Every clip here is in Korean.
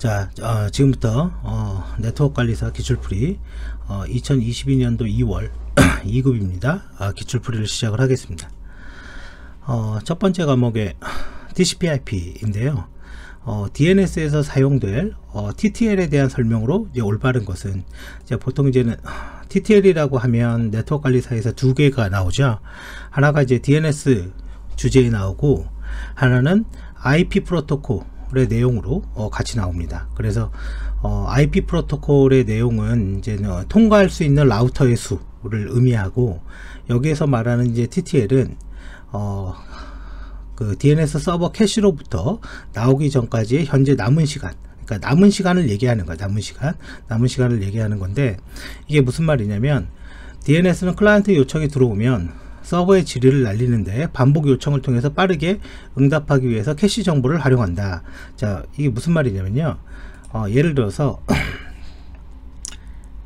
자, 지금부터 네트워크 관리사 기출풀이 2022년도 2월 2급입니다. 기출풀이를 시작을 하겠습니다. 첫 번째 과목에 TCP/IP인데요. DNS에서 사용될 TTL에 대한 설명으로 이제 올바른 것은 보통 이제는 TTL이라고 하면 네트워크 관리사에서 두 개가 나오죠. 하나가 이제 DNS 주제에 나오고 하나는 IP 프로토콜의 내용으로 같이 나옵니다. 그래서 IP 프로토콜의 내용은 이제 통과할 수 있는 라우터의 수를 의미하고, 여기에서 말하는 이제 TTL은 그 DNS 서버 캐시로부터 나오기 전까지 현재 남은 시간, 그러니까 남은 시간을 얘기하는 거야. 남은 시간을 얘기하는 건데, 이게 무슨 말이냐면 DNS는 클라이언트 요청이 들어오면 서버의 지리를 날리는데 반복 요청을 통해서 빠르게 응답하기 위해서 캐시 정보를 활용한다. 자, 이게 무슨 말이냐면요, 예를 들어서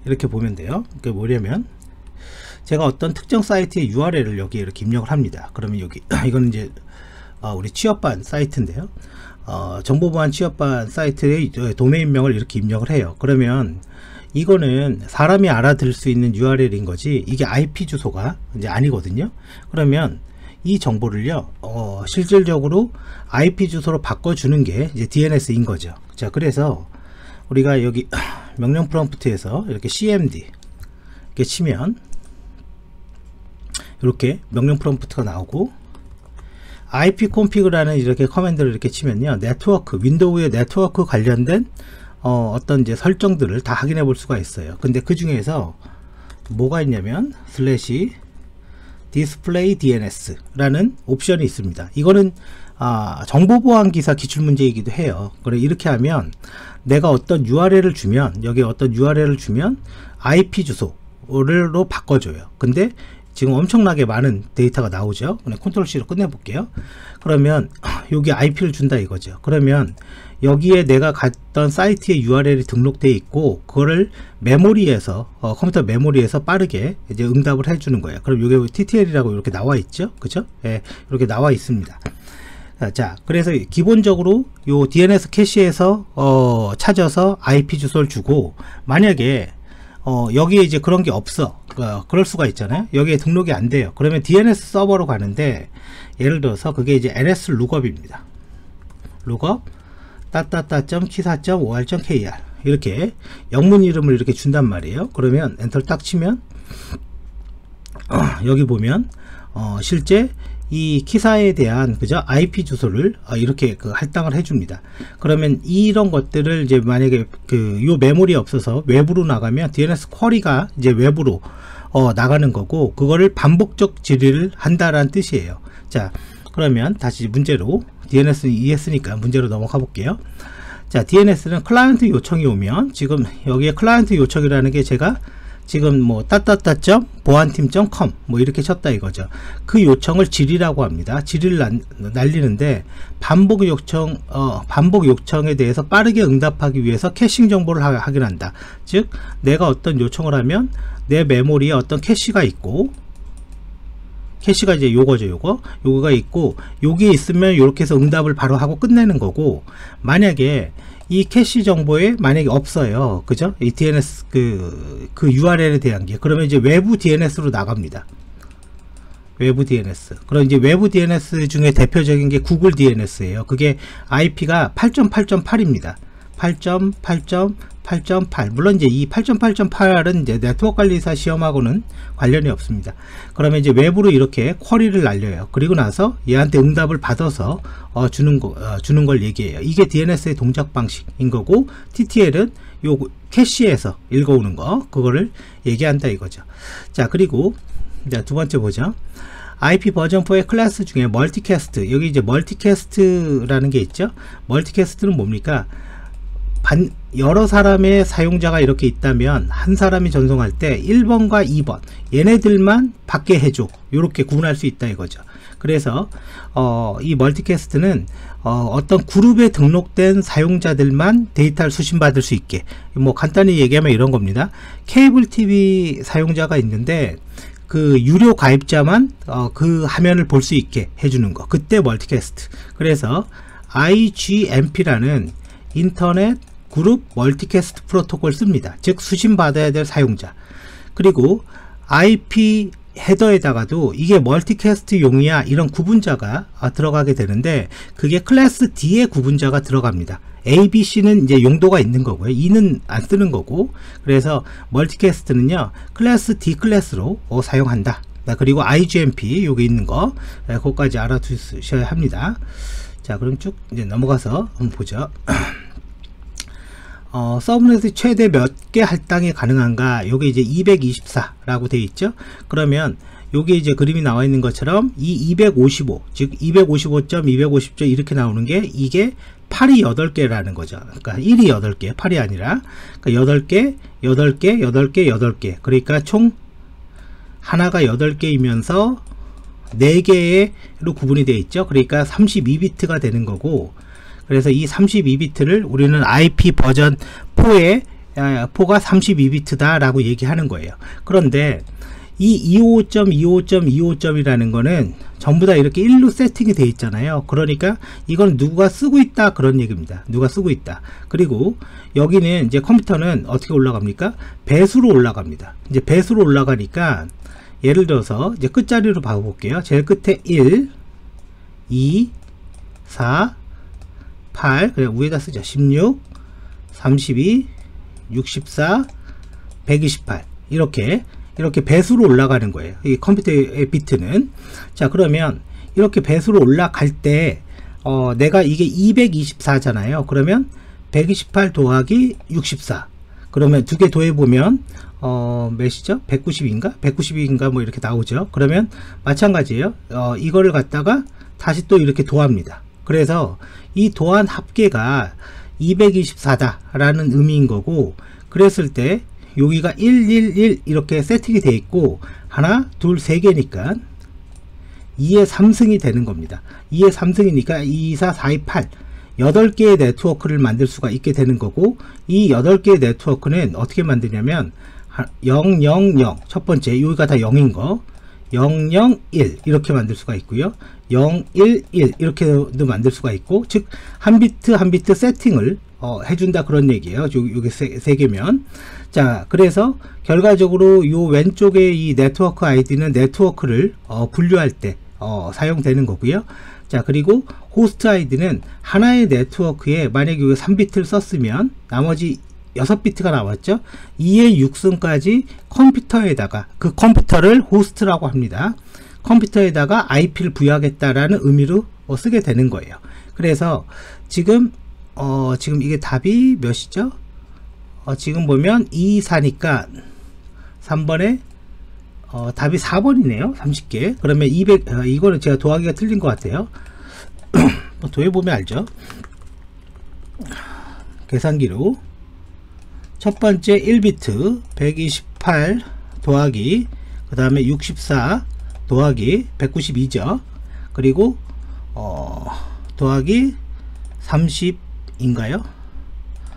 이렇게 보면 돼요. 그게 뭐냐면, 제가 어떤 특정 사이트의 URL을 여기에 이렇게 입력을 합니다. 그러면 여기 이거는 이제 우리 취업반 사이트인데요. 정보보안 취업반 사이트의 도메인명을 이렇게 입력을 해요. 그러면 이거는 사람이 알아들을 수 있는 URL인 거지, 이게 IP 주소가 이제 아니거든요. 그러면 이 정보를요, 실질적으로 IP 주소로 바꿔주는 게 이제 DNS인 거죠. 자, 그래서 우리가 여기 명령 프롬프트에서 이렇게 CMD 이렇게 치면 이렇게 명령 프롬프트가 나오고, IP config라는 이렇게 커맨드를 이렇게 치면요, 네트워크, 윈도우의 네트워크 관련된 어떤 이제 설정들을 다 확인해 볼 수가 있어요. 근데 그 중에서 뭐가 있냐면 슬래시 디스플레이 DNS 라는 옵션이 있습니다. 이거는 정보보안 기사 기출문제이기도 해요. 그래, 이렇게 하면 내가 어떤 URL을 주면, 여기에 어떤 URL을 주면 IP 주소로 바꿔줘요. 근데 지금 엄청나게 많은 데이터가 나오죠. 그냥 컨트롤 C로 끝내볼게요. 그러면 여기 IP를 준다 이거죠. 그러면 여기에 내가 갔던 사이트의 URL이 등록되어 있고, 그거를 메모리에서 컴퓨터 메모리에서 빠르게 이제 응답을 해주는 거예요. 그럼 이게 TTL이라고 이렇게 나와 있죠, 그죠? 예, 이렇게 나와 있습니다. 자, 그래서 기본적으로 요 DNS 캐시에서 찾아서 IP 주소를 주고, 만약에 여기에 이제 그런 게 없어, 그럴 수가 있잖아요. 여기에 등록이 안 돼요. 그러면 DNS 서버로 가는데, 예를 들어서 그게 이제 ls 룩업입니다. 룩업 .kisa.or.kr 이렇게 영문 이름을 이렇게 준단 말이에요. 그러면 엔터를 딱 치면 여기 보면 실제 이 키사에 대한 그죠 IP 주소를 이렇게 할당을 해줍니다. 그러면 이런 것들을 이제 만약에 요 메모리에 없어서 외부로 나가면 DNS 쿼리가 이제 외부로 나가는 거고, 그거를 반복적 질의를 한다라는 뜻이에요. 자, 그러면 다시 문제로, DNS는 이해했으니까 문제로 넘어가 볼게요. 자, DNS는 클라이언트 요청이 오면, 지금 여기에 클라이언트 요청이라는 게 제가 지금 뭐 bo안팀.com 뭐 이렇게 쳤다 이거죠. 그 요청을 질이라고 합니다. 질의를 날리는데 반복 요청에 대해서 빠르게 응답하기 위해서 캐싱 정보를 확인한다. 즉, 내가 어떤 요청을 하면 내 메모리에 어떤 캐시가 있고, 캐시가 이제 요거죠. 요거가 있고, 여기에 있으면 이렇게 해서 응답을 바로 하고 끝내는 거고, 만약에 이 캐시 정보에 만약에 없어요, 그죠? 이 DNS 그 URL에 대한 게, 그러면 이제 외부 DNS로 나갑니다. 외부 DNS. 그럼 이제 외부 DNS 중에 대표적인 게 구글 DNS예요. 그게 IP가 8.8.8입니다. 8.8.8.8. 물론 이제 이 8.8.8은 이제 네트워크 관리사 시험하고는 관련이 없습니다. 그러면 이제 외부로 이렇게 쿼리를 날려요. 그리고 나서 얘한테 응답을 받아서 주는 걸 얘기해요. 이게 DNS의 동작 방식인 거고, TTL은 요 캐시에서 읽어오는 거, 그거를 얘기한다 이거죠. 자, 그리고 자, 두 번째 보죠. IP 버전 4의 클래스 중에 멀티캐스트, 여기 이제 멀티캐스트라는 게 있죠. 멀티캐스트는 뭡니까? 여러 사람의 사용자가 이렇게 있다면 한 사람이 전송할 때 1번과 2번 얘네들만 받게 해줘, 이렇게 구분할 수 있다 이거죠. 그래서 이 멀티캐스트는 어떤 그룹에 등록된 사용자들만 데이터를 수신받을 수 있게, 뭐 간단히 얘기하면 이런 겁니다. 케이블 TV 사용자가 있는데 그 유료 가입자만 그 화면을 볼 수 있게 해주는 거, 그때 멀티캐스트. 그래서 IGMP라는 인터넷 그룹 멀티캐스트 프로토콜 씁니다. 즉 수신 받아야 될 사용자. 그리고 IP 헤더에다가도 이게 멀티캐스트 용이야 이런 구분자가 들어가게 되는데 그게 클래스 D의 구분자가 들어갑니다. A, B, C는 이제 용도가 있는 거고요. E는 안 쓰는 거고, 그래서 멀티캐스트는요 클래스 D 클래스로 사용한다. 그리고 IGMP 요게 있는 거 그것까지 알아두셔야 합니다. 자, 그럼 쭉 이제 넘어가서 한번 보죠. 서브넷이 최대 몇 개 할당이 가능한가? 요게 이제 224라고 되어 있죠. 그러면 요게 이제 그림이 나와 있는 것처럼 이 255, 즉 255.250점 이렇게 나오는 게 이게 8이 8개라는 거죠. 그러니까 1이 8개, 8이 아니라 그러니까 8개, 8개, 8개, 8개. 그러니까 총 하나가 8개이면서 4개로 구분이 되어 있죠. 그러니까 32비트가 되는 거고, 그래서 이 32비트를 우리는 IP 버전 4가 32비트다 라고 얘기하는 거예요. 그런데 이 255.25.25점이라는 거는 전부 다 이렇게 1로 세팅이 되어 있잖아요. 그러니까 이건 누가 쓰고 있다 그런 얘기입니다. 누가 쓰고 있다. 그리고 여기는 이제 컴퓨터는 어떻게 올라갑니까? 배수로 올라갑니다. 이제 배수로 올라가니까 예를 들어서 이제 끝자리로 봐볼게요. 제일 끝에 1, 2, 4, 8, 그냥 위에다 쓰죠. 16, 32, 64, 128 이렇게 배수로 올라가는 거예요. 이 컴퓨터의 비트는. 자, 그러면 이렇게 배수로 올라갈 때 내가 이게 224잖아요. 그러면 128 더하기 64, 그러면 두 개 더해보면 몇이죠? 190인가? 192인가 뭐 이렇게 나오죠. 그러면 마찬가지예요. 이거를 갖다가 다시 또 이렇게 더합니다. 그래서 이 더한 합계가 224다 라는 의미인 거고, 그랬을 때 여기가 111 이렇게 세팅이 되어 있고 하나, 둘, 세 개니까 2의 3승이 되는 겁니다. 2의 3승이니까 2, 4, 4, 2, 8 8개의 네트워크를 만들 수가 있게 되는 거고, 이 8개의 네트워크는 어떻게 만드냐면 0, 0, 0 첫 번째 여기가 다 0인 거 0, 0, 1 이렇게 만들 수가 있고요. 0, 1, 1 이렇게도 만들 수가 있고, 즉 한 비트 한 비트 세팅을 해준다 그런 얘기예요. 요게 세 개면. 자, 그래서 결과적으로 요 왼쪽에 이 네트워크 아이디는 네트워크를 분류할 때 사용되는 거고요. 자, 그리고 호스트 아이디는 하나의 네트워크에 만약에 3비트를 썼으면 나머지 6비트가 나왔죠. 2의 6승까지 컴퓨터에다가, 그 컴퓨터를 호스트라고 합니다. 컴퓨터에다가 IP를 부여하겠다라는 의미로 쓰게 되는 거예요. 그래서 지금 이게 답이 몇이죠? 지금 보면 2, 4니까 3번에 답이 4번이네요. 30개. 그러면 200, 이거는 제가 더하기가 틀린 것 같아요. 더해보면 알죠. 계산기로 첫 번째 1비트 128 더하기 그 다음에 64 더하기 192죠. 그리고 더하기 30인가요?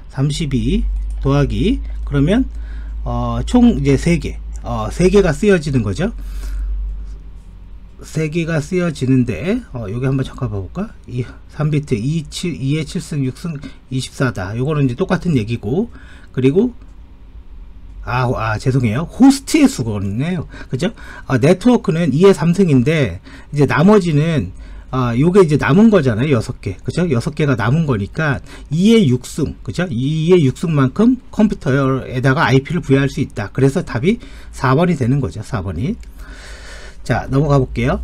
32 더하기, 그러면 총 이제 3개 3개가 쓰여지는 거죠. 3개가 쓰여지는데 여기 한번 잠깐 봐볼까? 3비트 2의 7승 6승 24다. 요거는 이제 똑같은 얘기고, 그리고 죄송해요. 호스트의 수거네요. 그죠? 네트워크는 2의 3승인데 이제 나머지는 요게 이제 남은 거잖아요. 6개. 그죠? 6개가 남은 거니까 2의 6승. 그죠? 2의 6승만큼 컴퓨터에다가 IP를 부여할 수 있다. 그래서 답이 4번이 되는 거죠. 4번이. 자, 넘어가 볼게요.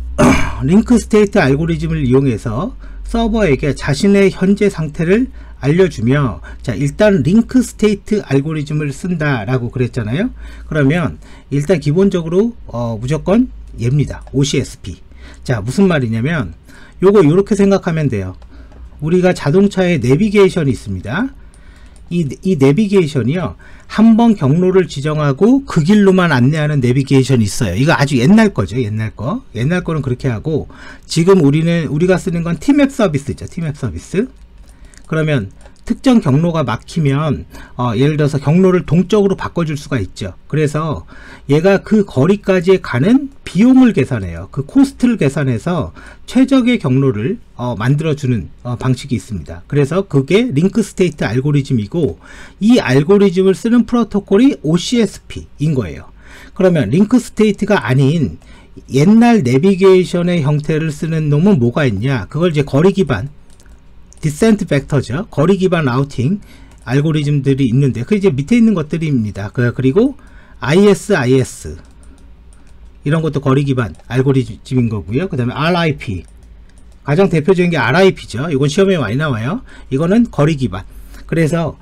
링크 스테이트 알고리즘을 이용해서 서버에게 자신의 현재 상태를 알려주며, 자, 일단 링크 스테이트 알고리즘을 쓴다 라고 그랬잖아요. 그러면 일단 기본적으로 무조건 얘입니다. OCSP. 자, 무슨 말이냐면 요거 이렇게 생각하면 돼요. 우리가 자동차에 내비게이션이 있습니다. 이 내비게이션이요, 한번 경로를 지정하고 그 길로만 안내하는 내비게이션이 있어요. 이거 아주 옛날 거죠. 옛날 거는 그렇게 하고, 지금 우리가 쓰는 건 티맵 서비스죠. 티맵 서비스. 그러면 특정 경로가 막히면 예를 들어서 경로를 동쪽으로 바꿔줄 수가 있죠. 그래서 얘가 그 거리까지 가는 비용을 계산해요. 그 코스트를 계산해서 최적의 경로를 만들어주는 방식이 있습니다. 그래서 그게 링크 스테이트 알고리즘이고, 이 알고리즘을 쓰는 프로토콜이 OCSP인 거예요. 그러면 링크 스테이트가 아닌 옛날 내비게이션의 형태를 쓰는 놈은 뭐가 있냐? 그걸 이제 거리 기반 디센트 벡터죠. 거리 기반 라우팅 알고리즘들이 있는데, 그 이제 밑에 있는 것들입니다. 그리고 IS 이런 것도 거리 기반 알고리즘인 거고요. 그 다음에 RIP, 가장 대표적인 게 RIP죠. 이건 시험에 많이 나와요. 이거는 거리 기반. 그래서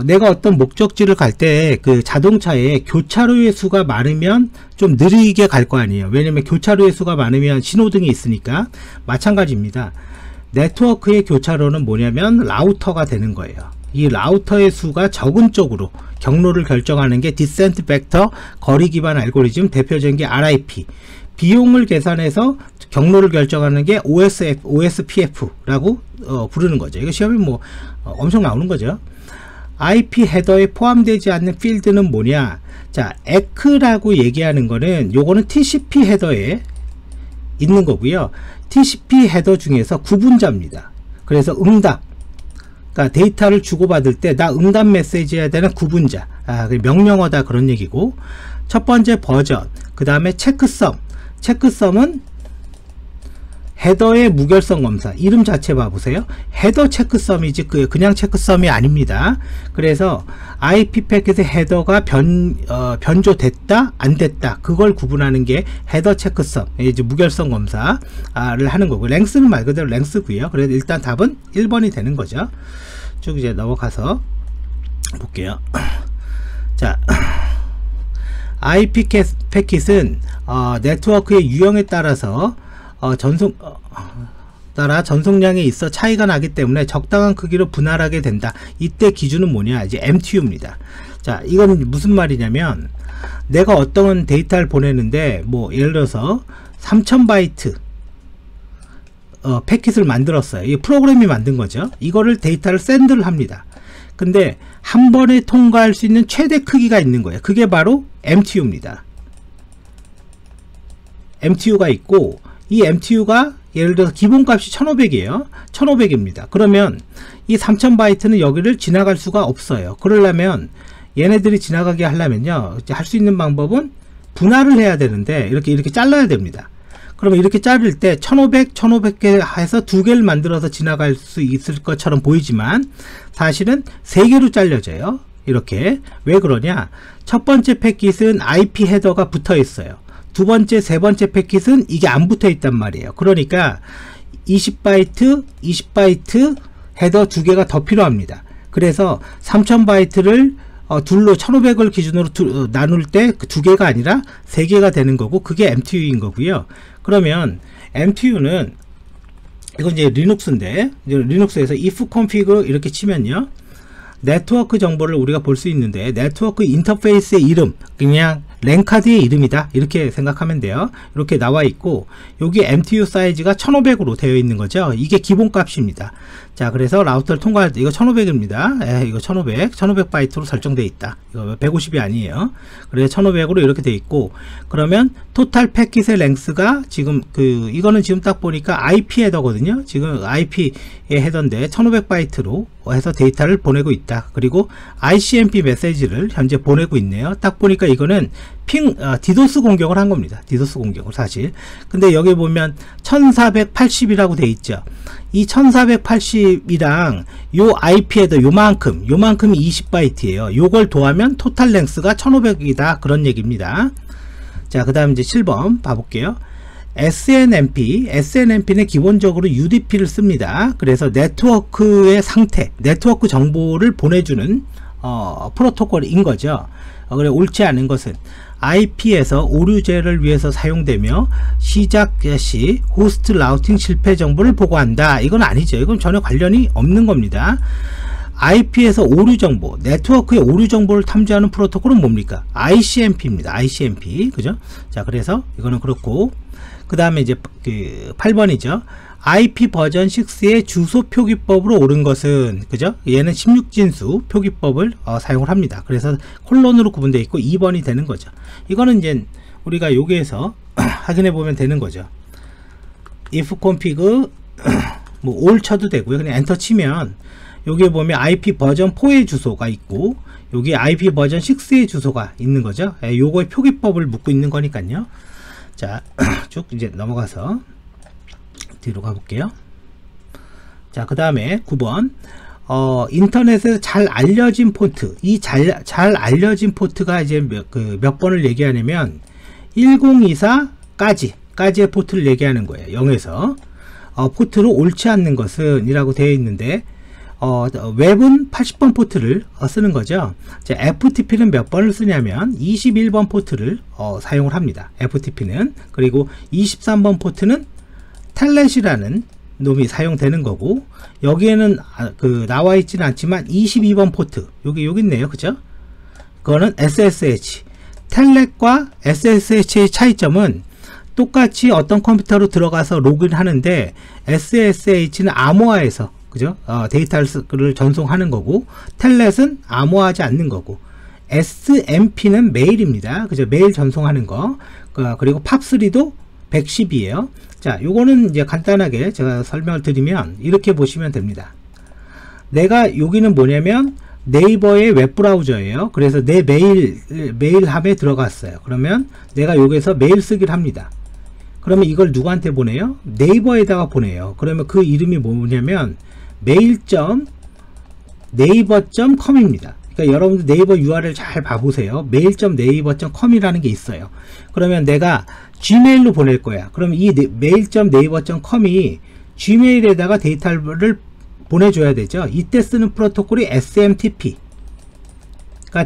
내가 어떤 목적지를 갈 때 그 자동차에 교차로의 수가 많으면 좀 느리게 갈 거 아니에요. 왜냐면 교차로의 수가 많으면 신호등이 있으니까. 마찬가지입니다. 네트워크의 교차로는 뭐냐면 라우터가 되는 거예요. 이 라우터의 수가 적은 쪽으로 경로를 결정하는 게 디센트 벡터 거리 기반 알고리즘, 대표적인 게 RIP. 비용을 계산해서 경로를 결정하는 게 OSPF라고 부르는 거죠. 이거 시험에 뭐 엄청 나오는 거죠. IP 헤더에 포함되지 않는 필드는 뭐냐? 자, EC라고 얘기하는 거는, 요거는 TCP 헤더에 있는 거고요. TCP 헤더 중에서 구분자입니다. 그래서 응답, 그러니까 데이터를 주고받을 때 나 응답 메시지 해야 되는 구분자, 명령어다 그런 얘기고, 첫 번째 버전, 그 다음에 체크썸은 헤더의 무결성 검사, 이름 자체 봐보세요. 헤더 체크썸이지 그냥 체크썸이 아닙니다. 그래서 IP 패킷의 헤더가 변조됐다 안 됐다, 그걸 구분하는 게 헤더 체크썸, 이제 무결성 검사를 하는 거고, 랭스는 말 그대로 랭스고요. 그래서 일단 답은 1번이 되는 거죠. 쭉 이제 넘어가서 볼게요. 자, IP 패킷은 네트워크의 유형에 따라서 전송량에 있어 차이가 나기 때문에 적당한 크기로 분할하게 된다. 이때 기준은 뭐냐? 이제 MTU입니다. 자, 이건 무슨 말이냐면, 내가 어떤 데이터를 보내는데, 뭐 예를 들어서 3000바이트 패킷을 만들었어요. 이 프로그램이 만든 거죠. 이거를 데이터를 샌드를 합니다. 근데 한 번에 통과할 수 있는 최대 크기가 있는 거예요. 그게 바로 MTU입니다. MTU가 있고, 이 MTU가 예를 들어서 기본값이 1500이에요. 1500입니다. 그러면 이 3000바이트는 여기를 지나갈 수가 없어요. 그러려면 얘네들이 지나가게 하려면요, 할 수 있는 방법은 분할을 해야 되는데, 이렇게 잘라야 됩니다. 그러면 이렇게 자를 때 1500개 해서 2개를 만들어서 지나갈 수 있을 것처럼 보이지만 사실은 3개로 잘려져요. 이렇게. 왜 그러냐? 첫 번째 패킷은 IP 헤더가 붙어 있어요. 두 번째, 세 번째 패킷은 이게 안 붙어 있단 말이에요. 그러니까 20바이트 헤더 2개가 더 필요합니다. 그래서 3000바이트를 둘로 1500을 기준으로 나눌 때 그 2개가 아니라 3개가 되는 거고, 그게 MTU인 거고요. 그러면 MTU는, 이건 이제 리눅스인데, 리눅스에서 if config 이렇게 치면요, 네트워크 정보를 우리가 볼 수 있는데, 네트워크 인터페이스의 이름, 그냥 랜카드의 이름이다, 이렇게 생각하면 돼요. 이렇게 나와 있고, 여기 MTU 사이즈가 1500으로 되어 있는 거죠. 이게 기본 값입니다. 자, 그래서 라우터를 통과할 때 이거 1500입니다. 이거 1500바이트로 설정되어 있다. 이거 150이 아니에요. 그래서 1500으로 이렇게 되어 있고, 그러면 토탈 패킷의 랭스가 지금 이거는 지금 딱 보니까 IP 헤더거든요. 지금 IP의 헤더인데 1500바이트로 해서 데이터를 보내고 있다. 그리고 ICMP 메시지를 현재 보내고 있네요. 딱 보니까 이거는 디도스 공격을 한 겁니다. 디도스 공격을 사실. 근데 여기 보면 1480이라고 돼 있죠. 이 1480이랑 요 IP 헤더 요만큼이 20바이트예요. 요걸 더하면 토탈 랭스가 1500이다, 그런 얘기입니다. 자, 그 다음 이제 7번 봐볼게요. SNMP는 기본적으로 UDP를 씁니다. 그래서 네트워크의 상태, 네트워크 정보를 보내주는 프로토콜인 거죠. 그래, 옳지 않은 것은 IP에서 오류제를 위해서 사용되며 시작 시 호스트 라우팅 실패 정보를 보고한다. 이건 아니죠. 이건 전혀 관련이 없는 겁니다. IP에서 오류 정보, 네트워크의 오류 정보를 탐지하는 프로토콜은 뭡니까? ICMP입니다. ICMP. 그죠? 자, 그래서 이거는 그렇고, 그 다음에 이제 8번이죠. IP 버전 6의 주소 표기법으로 옳은 것은, 그죠? 얘는 16진수 표기법을 사용을 합니다. 그래서 콜론으로 구분되어 있고 2번이 되는 거죠. 이거는 이제 우리가 여기에서 확인해 보면 되는 거죠. if config 뭐 all 쳐도 되고요. 그냥 엔터 치면 여기에 보면 IP 버전 4의 주소가 있고 여기 IP 버전 6의 주소가 있는 거죠. 요거의 표기법을 묻고 있는 거니까요. 자, 쭉 이제 넘어가서 뒤로 가볼게요. 자, 그 다음에 9번 인터넷에서 잘 알려진 포트. 이 잘 알려진 포트가 이제 몇 번을 얘기하냐면 1024까지의 포트를 얘기하는 거예요. 0에서 포트로 옳지 않는 것은 이라고 되어 있는데 웹은 80번 포트를 쓰는 거죠. 자, FTP는 몇 번을 쓰냐면 21번 포트를 사용을 합니다. FTP는. 그리고 23번 포트는 텔넷이라는 놈이 사용되는 거고, 여기에는 나와 있지는 않지만 22번 포트 여기 있네요. 그죠? 그거는 SSH. 텔넷과 SSH의 차이점은 똑같이 어떤 컴퓨터로 들어가서 로그인 하는데 SSH는 암호화해서, 그죠? 데이터를 전송하는 거고, 텔넷은 암호화하지 않는 거고, SMP는 메일입니다. 그죠? 메일 전송하는 거. 그리고 팝3도 110이에요. 자, 요거는 이제 간단하게 제가 설명을 드리면 이렇게 보시면 됩니다. 내가 여기는 뭐냐면 네이버의 웹브라우저예요. 그래서 내 메일함에 들어갔어요. 그러면 내가 여기서 메일 쓰기를 합니다. 그러면 이걸 누구한테 보내요? 네이버에다가 보내요. 그러면 그 이름이 뭐냐면 mail.naver.com입니다. 그러니까 여러분들 네이버 URL 잘 봐보세요. mail.naver.com이라는 게 있어요. 그러면 내가 gmail로 보낼 거야. 그럼 이 mail.naver.com이 gmail에다가 데이터를 보내줘야 되죠. 이때 쓰는 프로토콜이 SMTP가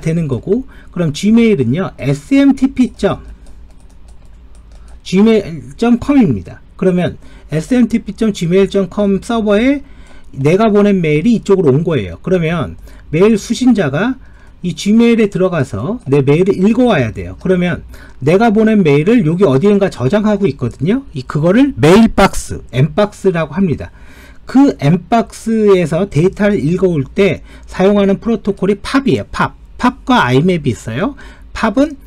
되는 거고, 그럼 gmail은요 smtp.gmail.com입니다. 그러면 smtp.gmail.com 서버에 내가 보낸 메일이 이쪽으로 온 거예요. 그러면 메일 수신자가 이 gmail에 들어가서 내 메일을 읽어와야 돼요. 그러면 내가 보낸 메일을 여기 어디인가 저장하고 있거든요. 그거를 메일박스, m박스라고 합니다. 그 m박스에서 데이터를 읽어올 때 사용하는 프로토콜이 팝이에요. 팝과 IMAP이 있어요. 팝은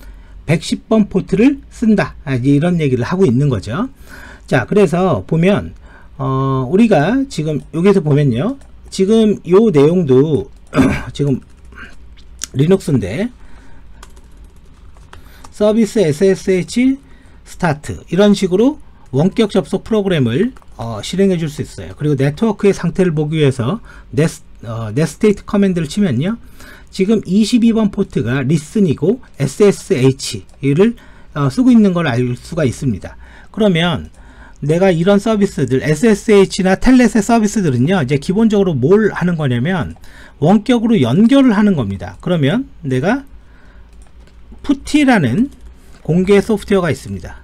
110번 포트를 쓴다. 이런 얘기를 하고 있는 거죠. 자, 그래서 보면 우리가 지금 여기서 보면요, 지금 요 내용도 지금 리눅스인데 서비스 SSH 스타트 이런 식으로 원격 접속 프로그램을 실행해 줄 수 있어요. 그리고 네트워크의 상태를 보기 위해서 넷스테이트 커맨드를 치면요, 지금 22번 포트가 리슨이고 SSH를 쓰고 있는 걸 알 수가 있습니다. 그러면 내가 이런 서비스들, SSH나 텔넷의 서비스들은요, 이제 기본적으로 뭘 하는 거냐면 원격으로 연결을 하는 겁니다. 그러면 내가 PuTTY라는 공개 소프트웨어가 있습니다.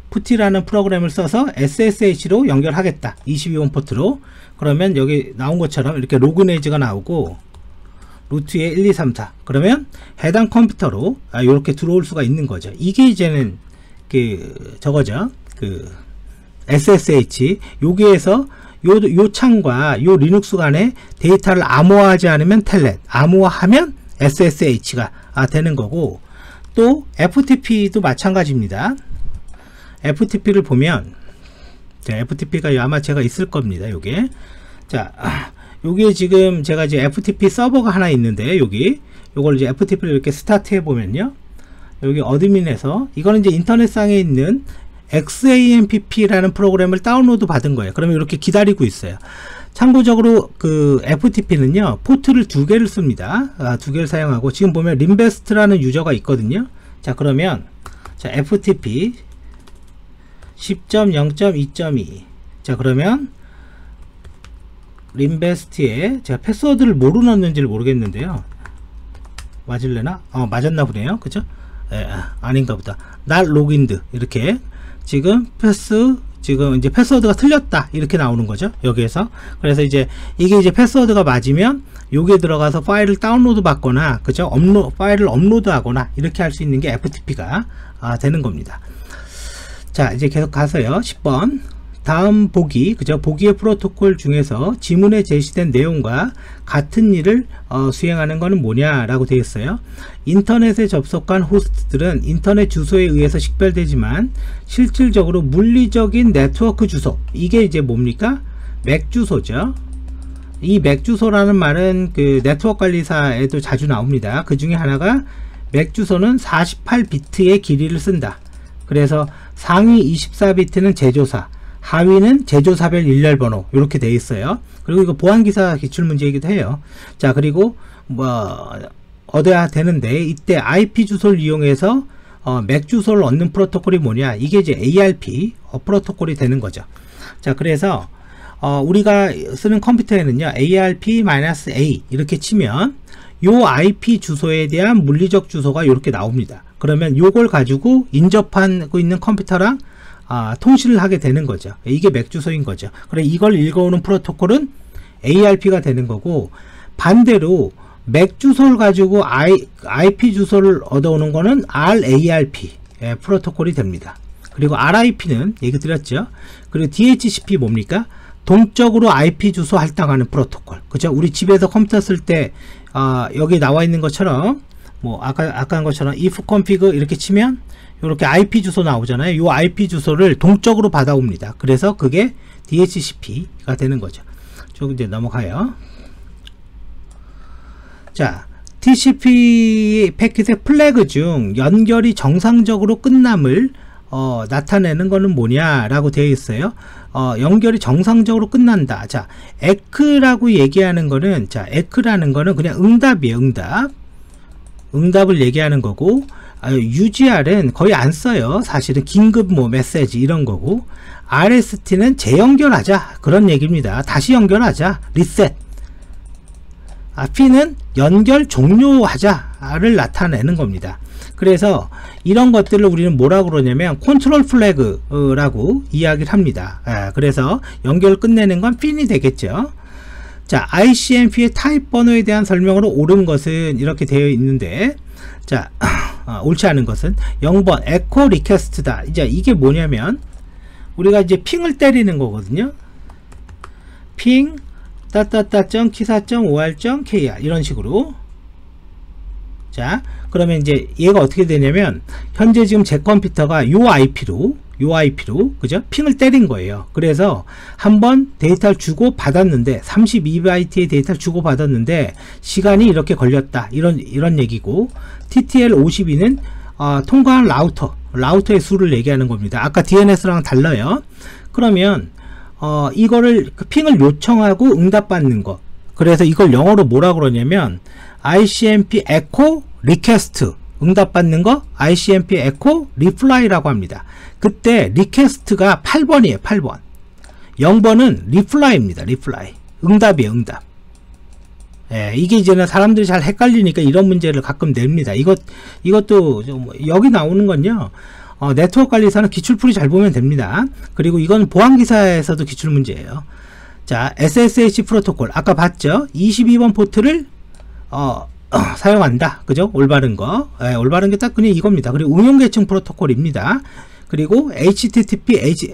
PuTTY라는 프로그램을 써서 SSH로 연결하겠다. 22번 포트로. 그러면 여기 나온 것처럼 이렇게 로그인 에이지가 나오고 루트에 1, 2, 3, 4. 그러면 해당 컴퓨터로 이렇게 들어올 수가 있는 거죠. 이게 이제는 저거죠. SSH. 여기에서 요 창과 요 리눅스 간에 데이터를 암호화하지 않으면 텔넷, 암호화하면 SSH가 되는 거고, 또 FTP도 마찬가지입니다. FTP를 보면, 자, FTP가 아마 제가 있을 겁니다. 요게. 자, 요게 지금 제가 이제 FTP 서버가 하나 있는데, 요걸 이제 FTP를 이렇게 스타트 해 보면요, 여기 어드민에서, 이거는 이제 인터넷상에 있는 XAMPP라는 프로그램을 다운로드 받은 거예요. 그러면 이렇게 기다리고 있어요. 참고적으로 FTP는요, 포트를 2개를 씁니다. 2개를 사용하고, 지금 보면 림베스트라는 유저가 있거든요. 자, 그러면 자, FTP 10.0.2.2. 자, 그러면 림베스트에 제가 패스워드를 뭐로 넣었는지를 모르겠는데요. 맞을래나? 맞았나 보네요. 그죠? 아닌가 보다. not logged 이렇게 지금 지금 이제 패스워드가 틀렸다 이렇게 나오는 거죠, 여기에서. 그래서 이제 이게 이제 패스워드가 맞으면 여기에 들어가서 파일을 다운로드 받거나, 그죠, 파일을 업로드 하거나 이렇게 할 수 있는 게 FTP가 되는 겁니다. 자, 이제 계속 가서요. 10번 다음 보기, 그죠? 보기의 프로토콜 중에서 지문에 제시된 내용과 같은 일을 수행하는 것은 뭐냐라고 되어 있어요. 인터넷에 접속한 호스트들은 인터넷 주소에 의해서 식별되지만 실질적으로 물리적인 네트워크 주소, 이게 이제 뭡니까? 맥 주소죠. 이 맥 주소라는 말은 그 네트워크 관리사에도 자주 나옵니다. 그 중에 하나가 맥 주소는 48비트의 길이를 쓴다. 그래서 상위 24비트는 제조사, 하위는 제조사별 일렬번호, 이렇게 되어 있어요. 그리고 이거 보안기사 기출문제이기도 해요. 자, 그리고 얻어야 되는데, 이때 IP 주소를 이용해서 맥 주소를 얻는 프로토콜이 뭐냐, 이게 이제 ARP 프로토콜이 되는 거죠. 자, 그래서 우리가 쓰는 컴퓨터에는요, ARP-A 이렇게 치면 요 IP 주소에 대한 물리적 주소가 이렇게 나옵니다. 그러면 요걸 가지고 인접하고 있는 컴퓨터랑 통신을 하게 되는 거죠. 이게 맥 주소인 거죠. 그래, 이걸 읽어오는 프로토콜은 ARP가 되는 거고, 반대로 맥 주소를 가지고 IP 주소를 얻어오는 거는 RARP 프로토콜이 됩니다. 그리고 RIP는 얘기 드렸죠. 그리고 DHCP 뭡니까? 동적으로 IP 주소 할당하는 프로토콜. 그죠? 우리 집에서 컴퓨터 쓸 때 여기 나와 있는 것처럼, 뭐 아까 한 것처럼 if config 이렇게 치면 이렇게 IP 주소 나오잖아요. 이 IP 주소를 동적으로 받아옵니다. 그래서 그게 DHCP가 되는 거죠. 저 이제 넘어가요. 자, TCP 패킷의 플래그 중 연결이 정상적으로 끝남을 나타내는 거는 뭐냐라고 되어 있어요. 연결이 정상적으로 끝난다. 자, 에크라고 얘기하는 거는, 자, 에크라는 거는 그냥 응답이에요. 응답을 얘기하는 거고, UGR은 거의 안 써요. 사실은 긴급 뭐 메시지 이런 거고, RST는 재연결하자, 그런 얘기입니다. 다시 연결하자, 리셋. P는 연결 종료하자를 나타내는 겁니다. 그래서 이런 것들을 우리는 뭐라고 그러냐면 컨트롤 플래그라고 이야기를 합니다. 그래서 연결을 끝내는 건 핀이 되겠죠. 자, ICMP의 타입 번호에 대한 설명으로 옳은 것은 이렇게 되어 있는데, 자, 옳지 않은 것은 0번 에코 리퀘스트다. 이제 이게 뭐냐면 우리가 이제 핑을 때리는 거거든요. 핑 ki사.or.kr 이런 식으로. 자, 그러면 이제 얘가 어떻게 되냐면 현재 지금 제 컴퓨터가 요 IP로 그죠? 핑을 때린 거예요. 그래서 한번 데이터를 주고 받았는데 32바이트의 데이터를 주고 받았는데 시간이 이렇게 걸렸다. 이런 얘기고, TTL52는 통과한 라우터의 수를 얘기하는 겁니다. 아까 DNS랑 달라요. 그러면 이거를 핑을 요청하고 응답받는 거. 그래서 이걸 영어로 뭐라 그러냐면 ICMP echo request, 응답받는 거 ICMP echo reply라고 합니다. 그때 request가 8번이에요. 8번. 0번은 reply입니다. reply. 응답이에요. 응답. 이게 이제는 사람들이 잘 헷갈리니까 이런 문제를 가끔 냅니다. 이것도 여기 나오는 건요, 네트워크 관리사는 기출풀이 잘 보면 됩니다. 그리고 이건 보안기사에서도 기출문제예요. 자, SSH 프로토콜 아까 봤죠? 22번 포트를 사용한다. 그죠? 올바른 거. 올바른 게 딱 그냥 이겁니다. 그리고 응용계층 프로토콜입니다. 그리고 HTTPS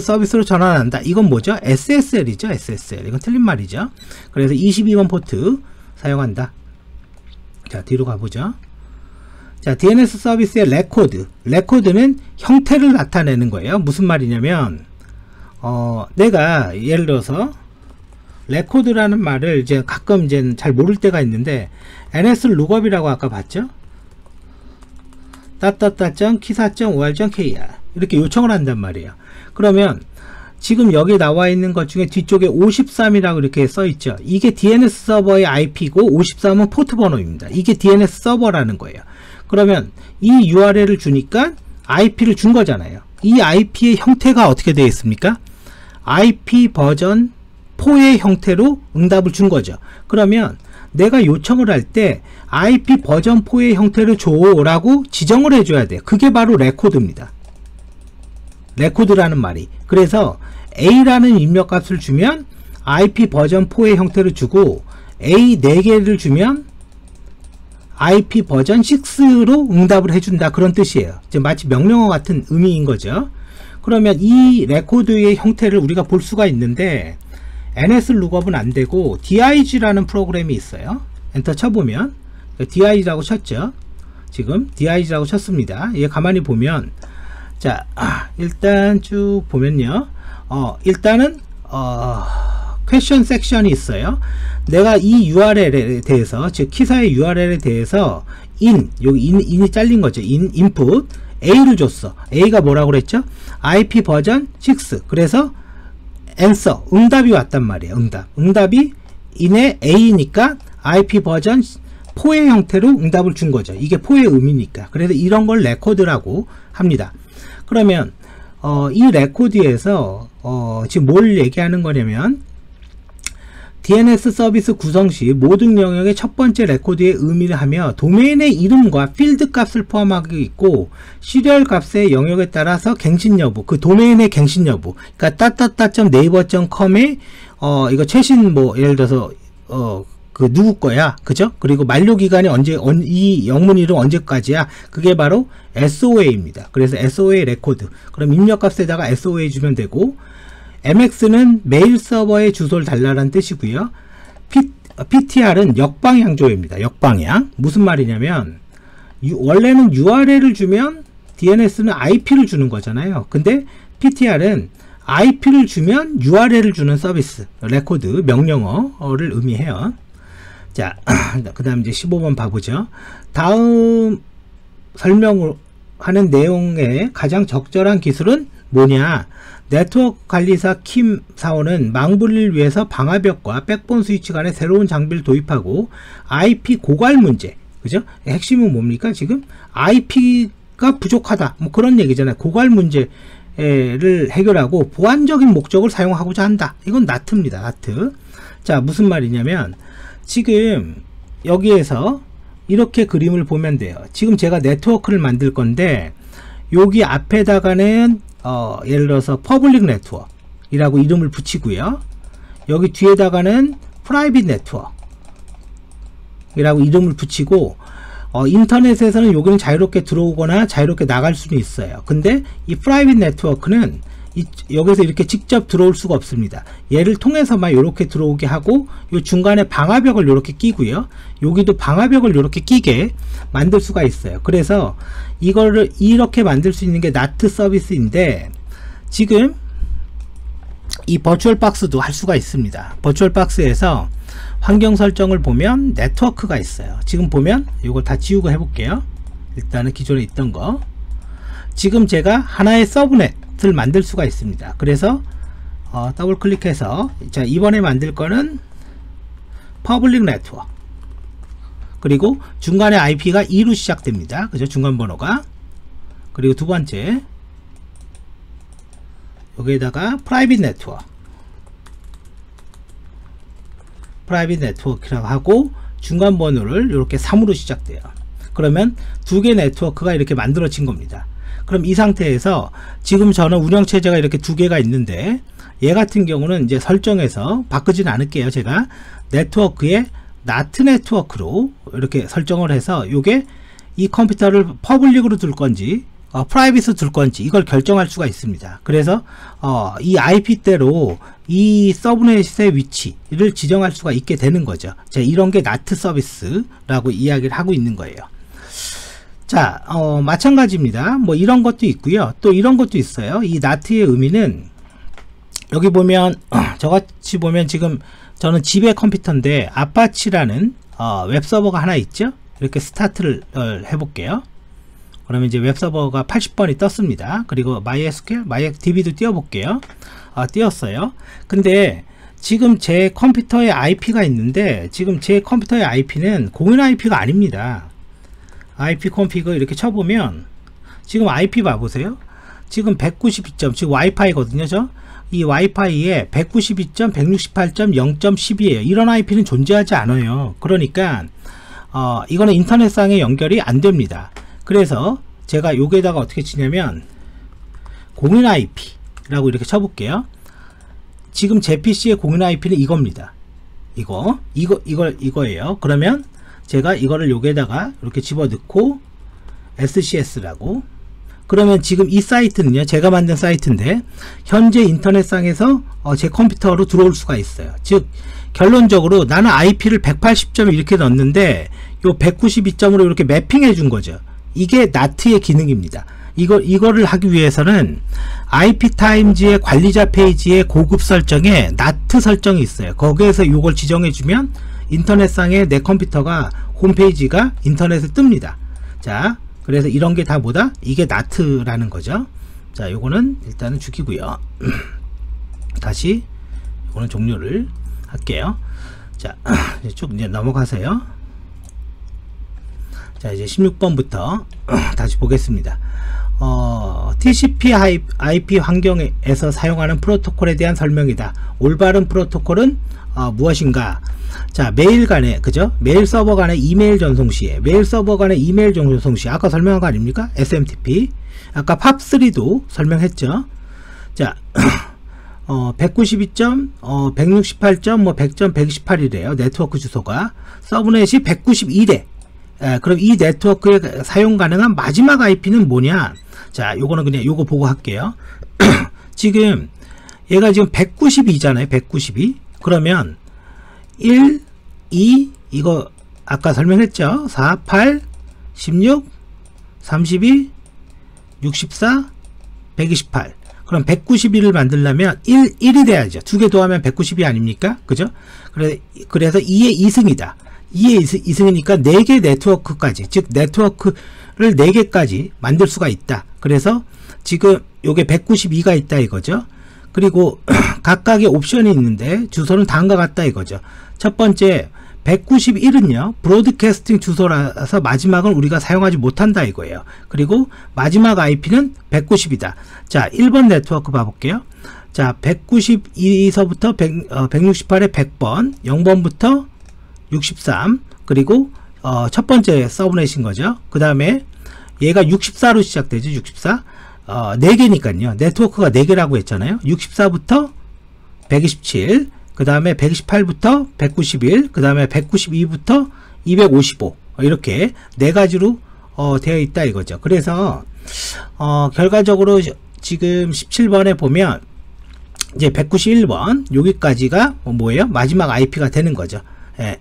서비스로 전환한다. 이건 뭐죠? SSL이죠. SSL. 이건 틀린 말이죠. 그래서 22번 포트 사용한다. 자, 뒤로 가보죠. 자, DNS 서비스의 레코드는 형태를 나타내는 거예요. 무슨 말이냐면 내가 예를 들어서 레코드라는 말을 이제 가끔 이제 잘 모를 때가 있는데, NS 룩업이라고 아까 봤죠? ki사.or.kr 이렇게 요청을 한단 말이에요. 그러면 지금 여기 나와 있는 것 중에 뒤쪽에 53이라고 이렇게 써 있죠. 이게 DNS 서버의 IP고 53은 포트 번호입니다. 이게 DNS 서버라는 거예요. 그러면 이 URL을 주니까 IP를 준 거잖아요. 이 IP의 형태가 어떻게 되어 있습니까? IP 버전 4의 형태로 응답을 준 거죠. 그러면 내가 요청을 할 때 IP 버전 4의 형태를 줘라고 지정을 해줘야 돼요. 그게 바로 레코드입니다. 레코드라는 말이. 그래서 A라는 입력값을 주면 IP 버전 4의 형태를 주고, A 4개를 주면 IP 버전 6로 응답을 해준다. 그런 뜻이에요. 마치 명령어 같은 의미인 거죠. 그러면 이 레코드의 형태를 우리가 볼 수가 있는데 NS 룩업은 안되고 dig라는 프로그램이 있어요. 엔터 쳐보면 dig라고 쳤죠. 지금 dig라고 쳤습니다. 얘 가만히 보면 자 일단 쭉 보면요, 일단은 퀘션 섹션이 있어요. 내가 이 URL에 대해서, 즉 키사의 URL에 대해서 여기 in이 잘린 거죠. input A를 줬어. A가 뭐라고 그랬죠? IP 버전 6. 그래서 answer, 응답이 왔단 말이에요. 응답이 in의 A니까 IP 버전 4의 형태로 응답을 준 거죠. 이게 4의 의미니까. 그래서 이런 걸 레코드라고 합니다. 그러면 이 레코드에서 지금 뭘 얘기하는 거냐면, DNS 서비스 구성 시 모든 영역의 첫 번째 레코드의 의미를 하며 도메인의 이름과 필드 값을 포함하고 있고, 시리얼 값의 영역에 따라서 갱신 여부, 그 도메인의 갱신 여부, 그러니까 naver.com에 이거 최신 뭐 예를 들어서 그 누구 거야, 그죠? 그리고 만료 기간이 이 영문 이름 언제까지야? 그게 바로 SOA입니다. 그래서 SOA 레코드. 그럼 입력값에다가 SOA 주면 되고, MX는 메일 서버의 주소를 달라는 뜻이고요. PTR은 역방향조회입니다. 역방향. 무슨 말이냐면, 원래는 URL을 주면 DNS는 IP를 주는 거잖아요. 근데 PTR은 IP를 주면 URL을 주는 서비스, 레코드, 명령어를 의미해요. 자, 그 다음 이제 15번 봐보죠. 다음 설명하는 내용의 가장 적절한 기술은 뭐냐? 네트워크 관리사 킴 사원은 망분리를 위해서 방화벽과 백본 스위치 간에 새로운 장비를 도입하고 IP 고갈 문제, 그죠? 핵심은 뭡니까? 지금 IP가 부족하다, 뭐 그런 얘기잖아요. 고갈 문제를 해결하고 보안적인 목적을 사용하고자 한다. 이건 나트입니다. 나트. 자, 무슨 말이냐면, 지금 여기에서 이렇게 그림을 보면 돼요. 지금 제가 네트워크를 만들 건데, 여기 앞에다가는 예를 들어서 퍼블릭 네트워크 이라고 이름을 붙이고요, 여기 뒤에다가는 프라이빗 네트워크 이라고 이름을 붙이고, 인터넷에서는 여기는 자유롭게 들어오거나 자유롭게 나갈 수는 있어요. 근데 이 프라이빗 네트워크는 여기서 이렇게 직접 들어올 수가 없습니다. 얘를 통해서만 이렇게 들어오게 하고, 요 중간에 방화벽을 이렇게 끼고요, 여기도 방화벽을 이렇게 끼게 만들 수가 있어요. 그래서 이거를 이렇게 만들 수 있는 게 나트 서비스인데, 지금 이 버추얼 박스도 할 수가 있습니다. 버추얼 박스에서 환경 설정을 보면 네트워크가 있어요. 지금 보면 이걸 다 지우고 해볼게요. 일단은 기존에 있던 거, 지금 제가 하나의 서브넷을 만들 수가 있습니다. 그래서 더블 클릭해서, 자, 이번에 만들 거는 퍼블릭 네트워크, 그리고 중간에 IP가 2로 시작됩니다. 그죠? 중간 번호가. 그리고 두 번째, 여기에다가 프라이빗 네트워크라고 하고, 중간 번호를 이렇게 3으로 시작돼요. 그러면 두 개 네트워크가 이렇게 만들어진 겁니다. 그럼 이 상태에서 지금 저는 운영체제가 이렇게 두 개가 있는데, 얘 같은 경우는 이제 설정해서 바꾸진 않을게요. 제가 네트워크에 나트 네트워크로 이렇게 설정을 해서, 요게 이 컴퓨터를 퍼블릭으로 둘 건지 프라이빗으로 둘 건지 이걸 결정할 수가 있습니다. 그래서 이 IP대로 이 서브넷의 위치를 지정할 수가 있게 되는 거죠. 자, 이런 게 나트 서비스라고 이야기를 하고 있는 거예요. 자, 마찬가지입니다. 뭐 이런 것도 있고요, 또 이런 것도 있어요. 이 나트의 의미는, 여기 보면 저같이 보면 지금 저는 집의 컴퓨터인데 아파치라는 웹서버가 하나 있죠. 이렇게 스타트를 해볼게요. 그러면 이제 웹서버가 80번이 떴습니다. 그리고 MySQL, MyDB도 띄워볼게요. 띄웠어요. 근데 지금 제 컴퓨터에 IP가 있는데, 지금 제 컴퓨터의 IP는 공인 IP가 아닙니다. IP config 이렇게 쳐보면 지금 IP 봐보세요. 지금 192점, 지금 와이파이거든요. 이 와이파이에 192.168.0.12에요 이런 IP는 존재하지 않아요. 그러니까 이거는 인터넷상의 연결이 안 됩니다. 그래서 제가 여기에다가 어떻게 치냐면, 공인 IP 라고 이렇게 쳐볼게요. 지금 제 PC의 공인 IP는 이겁니다. 이거예요. 그러면 제가 이거를 여기에다가 이렇게 집어넣고 SCS라고, 그러면 지금 이 사이트는요, 제가 만든 사이트인데 현재 인터넷상에서 제 컴퓨터로 들어올 수가 있어요. 즉 결론적으로 나는 IP를 180점 이렇게 넣었는데 요 192점으로 이렇게 매핑해 준 거죠. 이게 NAT의 기능입니다. 이거를 하기 위해서는 IP타임즈의 관리자 페이지의 고급 설정에 NAT 설정이 있어요. 거기에서 이걸 지정해 주면 인터넷상에 내 컴퓨터가 홈페이지가 인터넷에 뜹니다. 자, 그래서 이런 게 다 뭐다? 이게 NAT라는 거죠. 자, 요거는 일단은 죽이고요. 다시 이거는 종료를 할게요. 자, 이제 쭉 이제 넘어가세요. 자, 이제 16번부터 다시 보겠습니다. TCP IP 환경에서 사용하는 프로토콜에 대한 설명이다. 올바른 프로토콜은 무엇인가? 자, 메일 간에, 그죠? 메일 서버 간의 이메일 전송 시에, 메일 서버 간의 이메일 전송 시, 아까 설명한 거 아닙니까? SMTP. 아까 POP3도 설명했죠. 자, 192점, 168점, 뭐 100점, 128이래요. 네트워크 주소가. 서브넷이 192래. 그럼 이 네트워크에 사용 가능한 마지막 IP는 뭐냐? 자, 요거는 그냥 요거 보고 할게요. 지금 얘가 지금 192잖아요. 192. 그러면 1, 2, 이거 아까 설명했죠. 4, 8, 16, 32, 64, 128. 그럼 192를 만들려면 1이 돼야죠. 두 개 더하면 192 아닙니까? 그죠? 그래서 2의 2승이다. 2의 2승이니까 4개 네트워크까지, 즉 네트워크를 4개까지 만들 수가 있다. 그래서 지금 요게 192가 있다 이거죠. 그리고 각각의 옵션이 있는데 주소는 다음과 같다 이거죠. 첫 번째 191은요 브로드캐스팅 주소라서 마지막은 우리가 사용하지 못한다 이거예요. 그리고 마지막 IP는 190이다. 자, 1번 네트워크 봐볼게요. 자, 192서부터 168에 100번, 0번부터 63, 그리고 첫 번째 서브넷인 거죠. 그 다음에 얘가 64로 시작되죠. 64. 4개니까요. 네트워크가 4개라고 했잖아요. 64부터 127, 그 다음에 128부터 191, 그 다음에 192부터 255, 이렇게 4가지로 되어 있다 이거죠. 그래서 결과적으로 지금 17번에 보면 이제 191번 여기까지가 뭐예요? 마지막 IP가 되는 거죠. 예.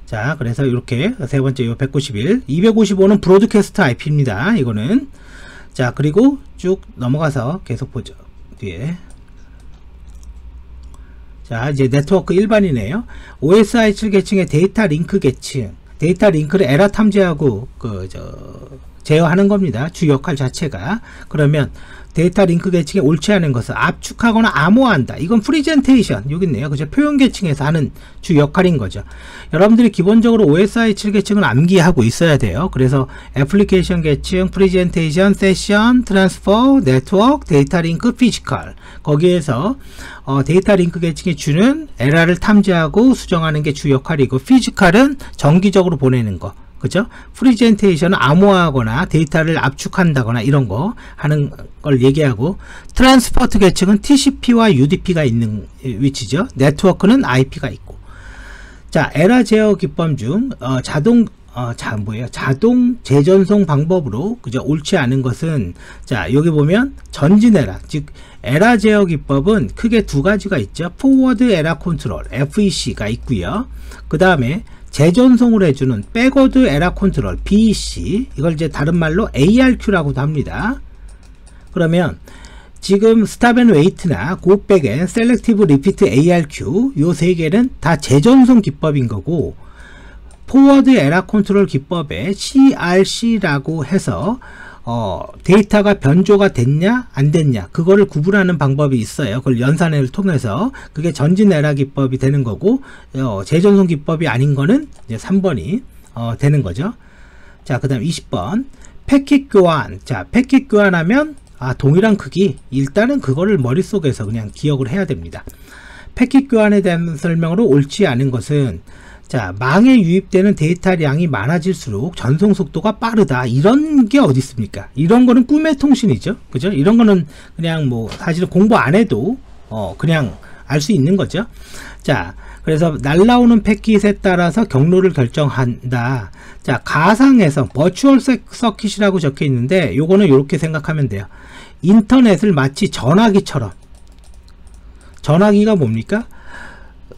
자, 그래서 이렇게 세 번째 요 191, 255는 브로드캐스트 IP입니다. 이거는. 자, 그리고 쭉 넘어가서 계속 보죠. 뒤에. 자, 이제 네트워크 일반이네요. OSI7 계층의 데이터 링크 계층. 데이터 링크를 에러 탐지하고 제어하는 겁니다. 주 역할 자체가. 그러면 데이터 링크 계층에 옳지 않은 것을 압축하거나 암호화한다. 이건 프리젠테이션 여기 있네요. 그죠? 표현 계층에서 하는 주 역할인 거죠. 여러분들이 기본적으로 OSI7 계층을 암기하고 있어야 돼요. 그래서 애플리케이션 계층, 프리젠테이션, 세션, 트랜스퍼, 네트워크, 데이터 링크, 피지컬. 거기에서 데이터 링크 계층이 주는 에러를 탐지하고 수정하는 게 주 역할이고, 피지컬은 정기적으로 보내는 거. 그죠? 프리젠테이션은 암호화하거나 데이터를 압축한다거나 이런 거 하는 걸 얘기하고, 트랜스포트 계층은 TCP와 UDP가 있는 위치죠. 네트워크는 IP가 있고. 자, 에러 제어 기법 중 자동 재전송 방법으로, 그죠? 옳지 않은 것은, 자, 여기 보면 전진 에러, 즉 에러 제어 기법은 크게 두 가지가 있죠. 포워드 에러 컨트롤 FEC가 있고요. 그 다음에 재전송을 해주는 백워드 에러 컨트롤 BEC, 이걸 이제 다른 말로 ARQ라고도 합니다. 그러면 지금 스탑 앤 웨이트나 고백 앤 셀렉티브 리피트 ARQ 요 세 개는 다 재전송 기법인 거고, 포워드 에러 컨트롤 기법에 CRC라고 해서 데이터가 변조가 됐냐 안 됐냐 그거를 구분하는 방법이 있어요. 그걸 연산을 통해서, 그게 전진 에러 기법이 되는 거고, 재전송 기법이 아닌 거는 이제 3번이 되는 거죠. 자, 그 다음 20번 패킷 교환. 자, 패킷 교환하면 동일한 크기, 일단은 그거를 머릿속에서 그냥 기억을 해야 됩니다. 패킷 교환에 대한 설명으로 옳지 않은 것은, 자, 망에 유입되는 데이터량이 많아질수록 전송 속도가 빠르다. 이런 게 어디 있습니까? 이런 거는 꿈의 통신이죠. 그죠? 이런 거는 그냥 뭐 사실은 공부 안 해도 그냥 알 수 있는 거죠. 자, 그래서 날라오는 패킷에 따라서 경로를 결정한다. 자, 가상에서 버추얼 서킷이라고 적혀 있는데 요거는 이렇게 생각하면 돼요. 인터넷을 마치 전화기처럼, 전화기가 뭡니까?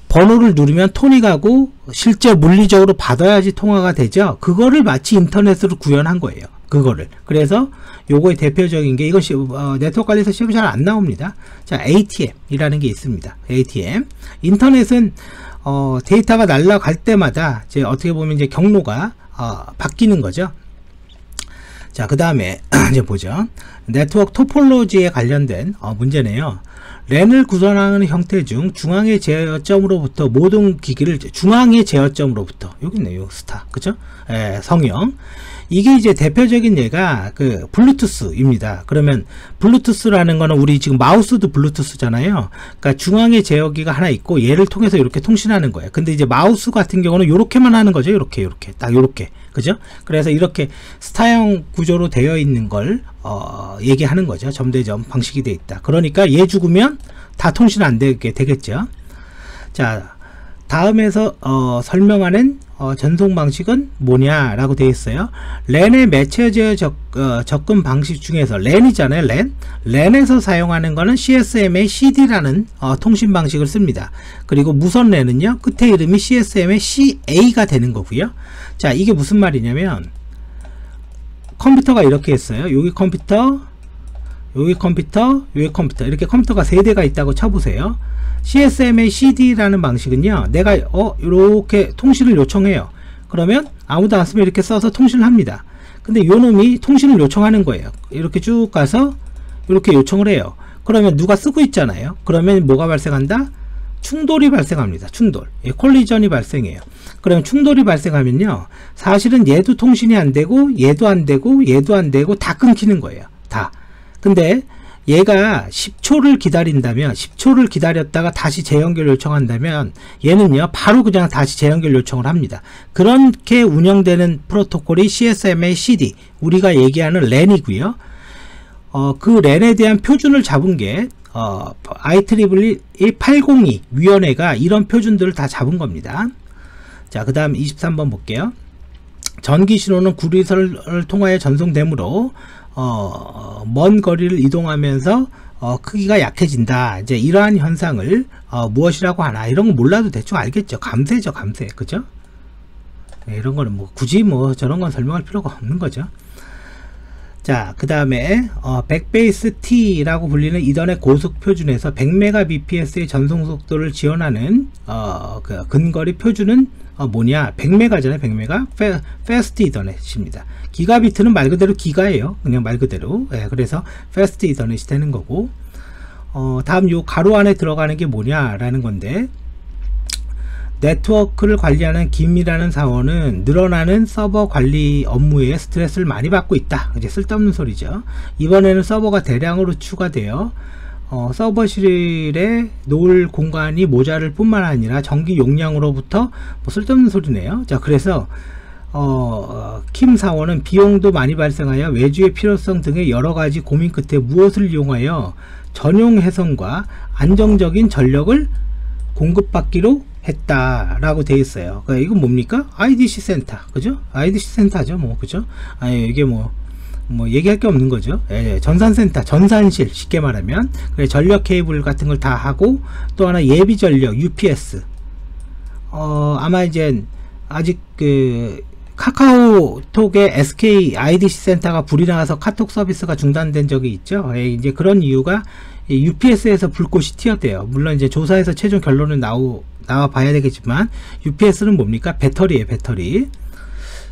번호를 누르면 톤이 가고 실제 물리적으로 받아야지 통화가 되죠. 그거를 마치 인터넷으로 구현한 거예요. 그거를. 그래서 요거의 대표적인 게 이것이 네트워크 관리에서 시험이 잘 안 나옵니다. 자, ATM이라는 게 있습니다. ATM. 인터넷은 데이터가 날아갈 때마다 이제 어떻게 보면 이제 경로가 바뀌는 거죠. 자, 그 다음에 이제 보죠. 네트워크 토폴로지에 관련된 문제네요. 랜을 구성하는 형태 중 중앙의 제어점으로부터 모든 기기를 중앙의 제어점으로부터 여기 있네요. 스타. 그죠? 예, 성형. 이게 이제 대표적인 예가 그 블루투스입니다. 그러면 블루투스라는 거는 우리 지금 마우스도 블루투스잖아요. 그러니까 중앙의 제어기가 하나 있고 얘를 통해서 이렇게 통신하는 거예요. 근데 이제 마우스 같은 경우는 이렇게만 하는 거죠. 이렇게 딱 이렇게. 그죠? 그래서 이렇게 스타형 구조로 되어 있는 걸 얘기하는 거죠. 점대점 방식이 되어 있다. 그러니까 얘 죽으면 다 통신 안 되게 되겠죠. 자, 다음에서 설명하는 전송 방식은 뭐냐라고 되어 있어요. 랜의 매체 제어 접근 방식 중에서 랜이잖아요. 랜에서 사용하는 거는 CSMA CD라는 통신 방식을 씁니다. 그리고 무선 랜은요, 끝에 이름이 CSMA CA가 되는 거고요. 자, 이게 무슨 말이냐면 컴퓨터가 이렇게 했어요. 여기 컴퓨터, 여기 컴퓨터, 여기 컴퓨터, 이렇게 컴퓨터가 3대가 있다고 쳐보세요. CSMA CD라는 방식은요, 내가 이렇게 통신을 요청해요. 그러면 아무도 안 쓰면 이렇게 써서 통신을 합니다. 근데 요 놈이 통신을 요청하는 거예요. 이렇게 쭉 가서 이렇게 요청을 해요. 그러면 누가 쓰고 있잖아요. 그러면 뭐가 발생한다? 충돌이 발생합니다. 충돌. 콜리전이 발생해요. 그러면 충돌이 발생하면요, 사실은 얘도 통신이 안 되고 얘도 안 되고 얘도 안 되고 다 끊기는 거예요. 다. 근데 얘가 10초를 기다린다면, 10초를 기다렸다가 다시 재연결 요청한다면 얘는요 바로 그냥 다시 재연결 요청을 합니다. 그렇게 운영되는 프로토콜이 CSMA CD, 우리가 얘기하는 랜이고요. 그 랜에 대한 표준을 잡은 게 IEEE 802 위원회가 이런 표준들을 다 잡은 겁니다. 자, 그 다음 23번 볼게요. 전기 신호는 구리선을 통하여 전송되므로 먼 거리를 이동하면서 크기가 약해진다. 이제 이러한 현상을 무엇이라고 하나, 이런 거 몰라도 대충 알겠죠. 감쇄죠, 감쇄. 그죠? 네, 이런 거는 뭐 굳이 뭐 저런 건 설명할 필요가 없는 거죠. 자, 그 다음에 백베이스 T라고 불리는 이더넷 고속 표준에서 100mbps의 전송 속도를 지원하는 그 근거리 표준은 뭐냐? 100메가잖아요. 100메가 패스트 이더넷입니다. 기가비트는 말 그대로 기가예요. 그냥 말 그대로. 예, 그래서 패스트 이더넷이 되는 거고, 다음 요 가로 안에 들어가는 게 뭐냐라는 건데, 네트워크를 관리하는 김이라는 사원은 늘어나는 서버 관리 업무에 스트레스를 많이 받고 있다. 이제 쓸데없는 소리죠. 이번에는 서버가 대량으로 추가되어 서버실에 놓을 공간이 모자랄 뿐만 아니라 전기 용량으로부터 뭐 쓸데없는 소리네요. 자, 그래서 킴 사원은 비용도 많이 발생하여 외주의 필요성 등의 여러가지 고민 끝에 무엇을 이용하여 전용 해선과 안정적인 전력을 공급받기로 했다라고 되어 있어요. 그러니까 이건 뭡니까? IDC 센터, 그죠? IDC 센터죠, 뭐, 그죠? 아니, 이게 뭐 얘기할 게 없는 거죠. 예, 전산센터, 전산실, 쉽게 말하면. 그래, 전력 케이블 같은 걸 다 하고, 또 하나 예비 전력, UPS. 아마 이제 아직 그 카카오톡의 SK IDC 센터가 불이 나서 카톡 서비스가 중단된 적이 있죠. 예, 이제 그런 이유가 UPS에서 불꽃이 튀었대요. 물론 이제 조사에서 최종 결론은 나와 봐야 되겠지만, UPS는 뭡니까? 배터리예요, 배터리.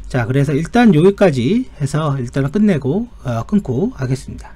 자, 그래서 일단 여기까지 해서 일단은 끝내고 끊고 하겠습니다.